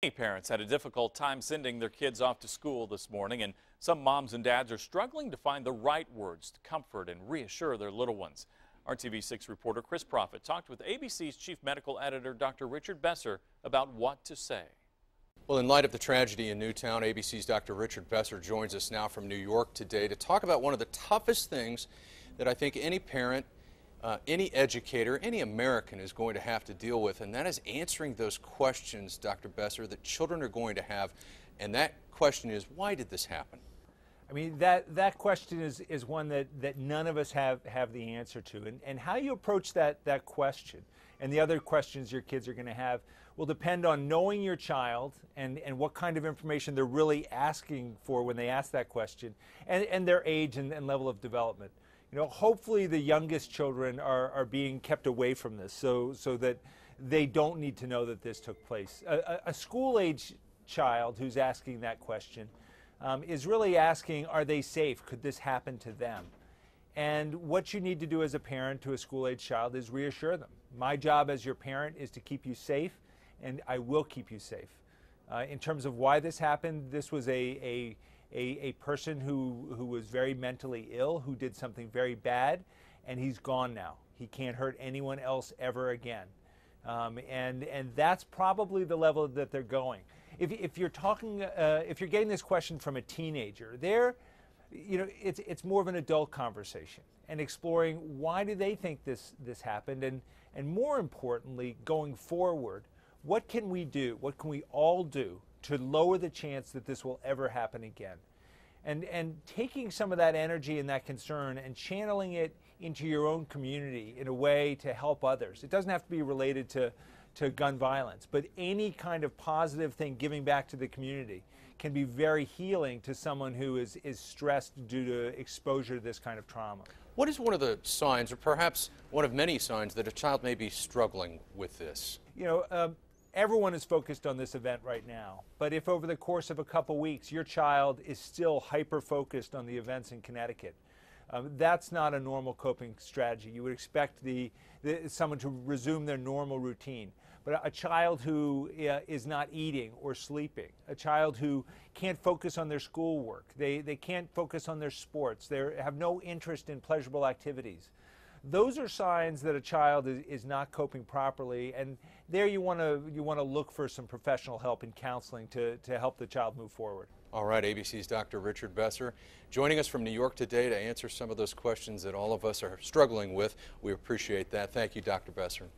Many parents had a difficult time sending their kids off to school this morning, and some moms and dads are struggling to find the right words to comfort and reassure their little ones. RTV6 reporter Chris Profit talked with ABC's chief medical editor Dr. Richard Besser about what to say. Well, in light of the tragedy in Newtown, ABC's Dr. Richard Besser joins us now from New York today to talk about one of the toughest things that I think any parent, any educator, any American is going to have to deal with, and that is answering those questions, Dr. Besser, that children are going to have. And that question is, why did this happen? I mean, that question is one that none of us have the answer to. And how you approach that question and the other questions your kids are going to have will depend on knowing your child and what kind of information they're really asking for when they ask that question, and their age and level of development. You know, hopefully the youngest children are being kept away from this so that they don't need to know that this took place. A school-age child who's asking that question is really asking, are they safe? Could this happen to them? And what you need to do as a parent to a school-age child is reassure them. My job as your parent is to keep you safe, and I will keep you safe. In terms of why this happened, this was a person who was very mentally ill, who did something very bad, and he's gone now. He can't hurt anyone else ever again. And that's probably the level that they're going. If you're talking, if you're getting this question from a teenager, it's more of an adult conversation and exploring why do they think this happened, and more importantly, going forward, what can we do? What can we all do to lower the chance that this will ever happen again? And taking some of that energy and that concern and channeling it into your own community in a way to help others. It doesn't have to be related to gun violence, but any kind of positive thing giving back to the community can be very healing to someone who is stressed due to exposure to this kind of trauma. What is one of the signs, or perhaps one of many signs, that a child may be struggling with this? You know, everyone is focused on this event right now, but if over the course of a couple weeks your child is still hyper-focused on the events in Connecticut, that's not a normal coping strategy. You would expect someone to resume their normal routine. But a child who is not eating or sleeping, a child who can't focus on their schoolwork, they can't focus on their sports, they have no interest in pleasurable activities. Those are signs that a child is not coping properly, and there you want to look for some professional help in counseling to help the child move forward. All right, ABC's Dr. Richard Besser joining us from New York today to answer some of those questions that all of us are struggling with. We appreciate that. Thank you, Dr. Besser.